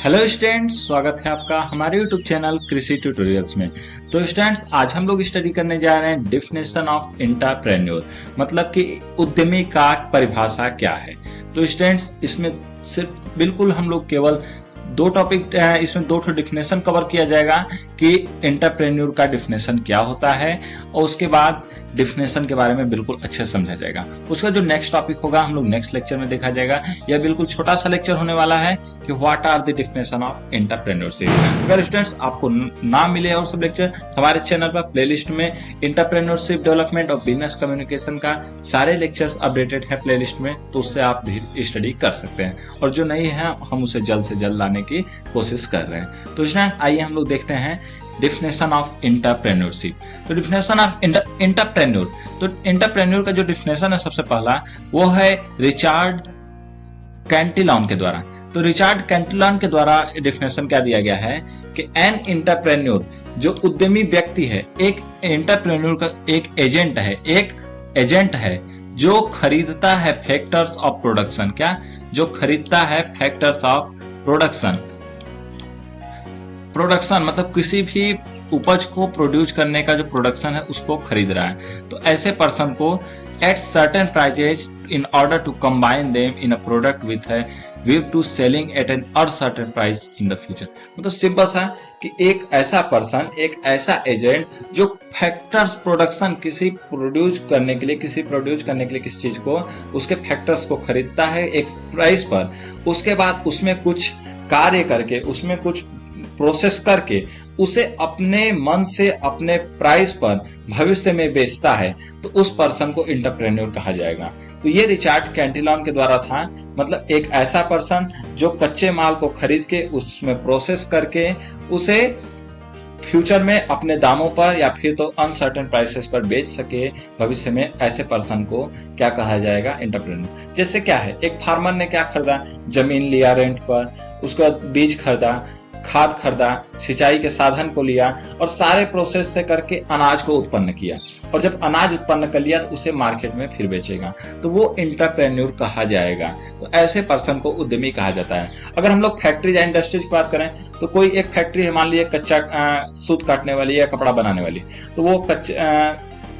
Hello students, स्वागत है आपका हमारे यूट्यूब चैनल कृषि ट्यूटोरियल्स में। तो स्टूडेंट्स, आज हम लोग स्टडी करने जा रहे हैं डिफिनेशन ऑफ एंटरप्रेन्योर, मतलब कि उद्यमी का परिभाषा क्या है। तो स्टूडेंट्स, इसमें सिर्फ बिल्कुल हम लोग केवल दो टॉपिक, इसमें दो डिफिनेशन कवर किया जाएगा कि एंटरप्रेन्योर का डिफिनेशन क्या होता है, और उसके बाद डिफिनेशन के बारे में बिल्कुल अच्छे से समझा जाएगा। उसका जो नेक्स्ट टॉपिक होगा हम लोग नेक्स्ट लेक्चर में देखा जाएगा। यह बिल्कुल छोटा सा लेक्चर होने वाला है कि what are the definition of entrepreneurship. अगर स्टूडेंट्स आपको ना मिले और सब लेक्चर, हमारे चैनल पर प्लेलिस्ट में एंटरप्रेन्योरशिप डेवलपमेंट और बिजनेस कम्युनिकेशन का सारे लेक्चर्स अपडेटेड है प्लेलिस्ट में, तो उससे आप स्टडी कर सकते हैं। और जो नहीं है हम उसे जल्द से जल्द लाने की कोशिश कर रहे हैं। तो आइए हम लोग देखते हैं डिफिनेशन ऑफ एंटरप्रेन्योरशिप। तो डिफिनेशन ऑफ एंटरप्रेन्योर, तो एंटरप्रेन्योर का जो डिफिनेशन है सबसे पहला वो है रिचार्ड कैंटिलॉन के द्वारा। तो रिचार्ड कैंटिलॉन के द्वारा डिफिनेशन क्या दिया गया है कि एन एंटरप्रेन्योर, जो उद्यमी व्यक्ति है, एक एंटरप्रेन्योर का एक एजेंट है जो खरीदता है फैक्टर्स ऑफ प्रोडक्शन। क्या? जो खरीदता है फैक्टर्स ऑफ प्रोडक्शन मतलब किसी भी उपज को प्रोड्यूस करने का जो प्रोडक्शन है उसको खरीद रहा है। तो ऐसे पर्सन को at certain prices in order to combine them in a product with है view to selling at an uncertain price in the future. मतलब सिंपल सा कि एक ऐसा पर्सन, एक ऐसा एजेंट जो फैक्टर्स प्रोडक्शन किसी प्रोड्यूस करने के लिए किसी चीज को, उसके फैक्टर्स को खरीदता है एक प्राइस पर, उसके बाद उसमें कुछ कार्य करके, उसमें कुछ प्रोसेस करके उसे अपने मन से अपने प्राइस पर भविष्य में बेचता है, तो उस पर्सन को एंटरप्रेन्योर कहा जाएगा। तो ये रिचार्ड कैंटिलॉन के द्वारा था, मतलब एक ऐसा पर्सन जो कच्चे माल को खरीद के उसमें प्रोसेस करके उसे फ्यूचर में अपने दामों पर या फिर तो अनसर्टेन प्राइसेस पर बेच सके भविष्य में, ऐसे पर्सन को क्या कहा जाएगा? एंटरप्रेन्योर। जैसे क्या है, एक फार्मर ने क्या खरीदा? जमीन लिया रेंट पर, उसके बाद बीज खरीदा, खाद खरीदा, सिंचाई के साधन को लिया और सारे प्रोसेस से करके अनाज को उत्पन्न किया, और जब अनाज उत्पन्न कर लिया तो उसे मार्केट में फिर बेचेगा, तो वो एंटरप्रेन्योर कहा जाएगा। तो ऐसे पर्सन को उद्यमी कहा जाता है। अगर हम लोग फैक्ट्रीज या इंडस्ट्रीज की बात करें तो कोई एक फैक्ट्री है, मान लीजिए कच्चा सूत काटने वाली या कपड़ा बनाने वाली, तो वो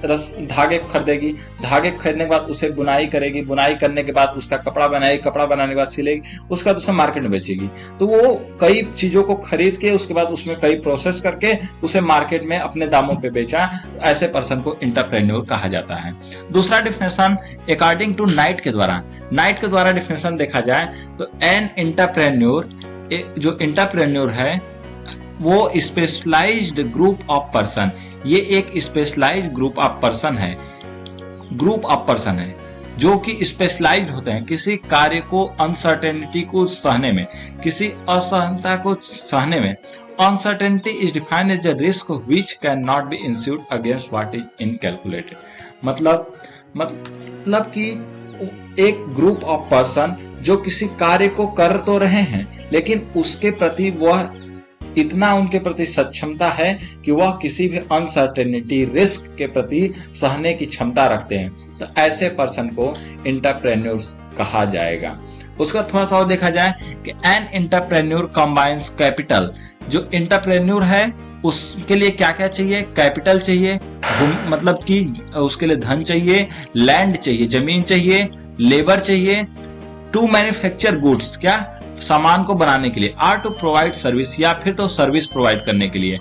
धागे खरीदेगी, धागे खरीदने के बाद उसे बुनाई करेगी, बुनाई करने के बाद उसका कपड़ा बनाएगी, कपड़ा बनाने के बाद सिलेगी, उसके बाद उसे मार्केट में बेचेगी। तो वो कई चीजों को खरीद के उसके बाद उसमें कई प्रोसेस करके उसे मार्केट में अपने दामों पे बेचा, तो ऐसे पर्सन को एंटरप्रेन्योर कहा जाता है। दूसरा डिफिनेशन अकॉर्डिंग टू नाइट के द्वारा डिफिनेशन देखा जाए तो एन एंटरप्रेन्योर, जो एंटरप्रेन्योर है वो स्पेशलाइज्ड ग्रुप ऑफ पर्सन, ये एक स्पेशलाइज्ड ग्रुप ऑफ पर्सन है जो कि स्पेशलाइज्ड होते हैं किसी कार्य को, अनसर्टेनिटी को सहने में, किसी असहनता को सहने में। Uncertainty is defined as a risk which can not be insured against what is incalculated. मतलब कि एक ग्रुप ऑफ पर्सन जो किसी कार्य को कर तो रहे हैं, लेकिन उसके प्रति वह इतना उनके प्रति सक्षमता है कि वह किसी भी अनसर्टेनिटी, रिस्क के प्रति सहने की क्षमता रखते हैं, तो ऐसे पर्सन को एंटरप्रेन्योर कहा जाएगा। उसका थोड़ा सा और देखा जाए कि एन एंटरप्रेन्योर कंबाइंस कैपिटल, जो एंटरप्रेन्योर है उसके लिए क्या क्या चाहिए? कैपिटल चाहिए, मतलब कि उसके लिए धन चाहिए, लैंड चाहिए, जमीन चाहिए, लेबर चाहिए, टू मैन्युफैक्चर गुड्स, क्या? सामान को बनाने के लिए, आर टू प्रोवाइड सर्विस, या फिर तो सर्विस प्रोवाइड करने के लिए,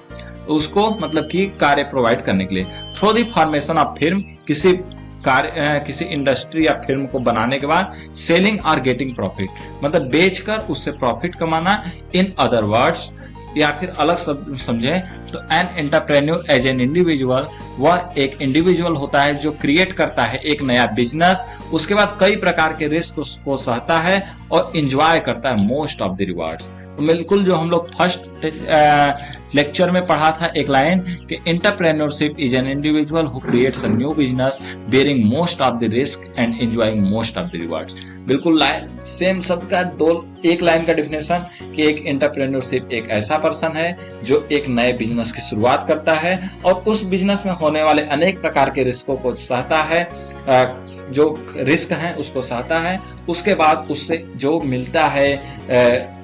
उसको मतलब कि कार्य प्रोवाइड करने के लिए, थ्रू द फॉर्मेशन ऑफ फिर्म, किसी इंडस्ट्री या फिर्म को बनाने के बाद, सेलिंग और गेटिंग प्रॉफिट, मतलब बेचकर उससे प्रॉफिट कमाना। इन अदर वर्ड्स, या फिर अलग समझे तो an entrepreneur as an individual, वह एक इंडिविजुअल होता है जो क्रिएट करता है एक नया बिजनेस, उसके बाद कई प्रकार के रिस्क को सहता है और एंजॉय करता है मोस्ट ऑफ द रिवार्ड्स। तो बिल्कुल जो हम लोग फर्स्ट लेक्चर में पढ़ा था एक लाइन कि entrepreneurship is an individual who creates a new business bearing most of the risk and enjoying most of the rewards. बिल्कुल सेम शब्द का एक लाइन का डिफिनेशन कि एक एंटरप्रेन्योरशिप एक ऐसा पर्सन है जो एक नए बिजनेस की शुरुआत करता है और उस बिजनेस में होने वाले अनेक प्रकार के रिस्कों को सहता है, जो रिस्क हैं उसको सहता है, उसके बाद उससे जो मिलता है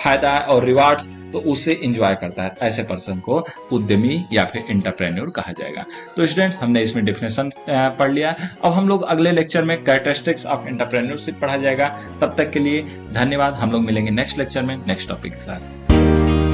फायदा और रिवार्ड्स तो उसे एंजॉय करता है, ऐसे पर्सन को उद्यमी या फिर एंटरप्रेन्योर कहा जाएगा। तो स्टूडेंट्स, हमने इसमें डिफिनेशन पढ़ लिया। अब हम लोग अगले लेक्चर में कैरेक्टरिस्टिक्स ऑफ एंटरप्रेन्योरशिप पढ़ा जाएगा। तब तक के लिए धन्यवाद। हम लोग मिलेंगे नेक्स्ट लेक्चर में नेक्स्ट टॉपिक के साथ।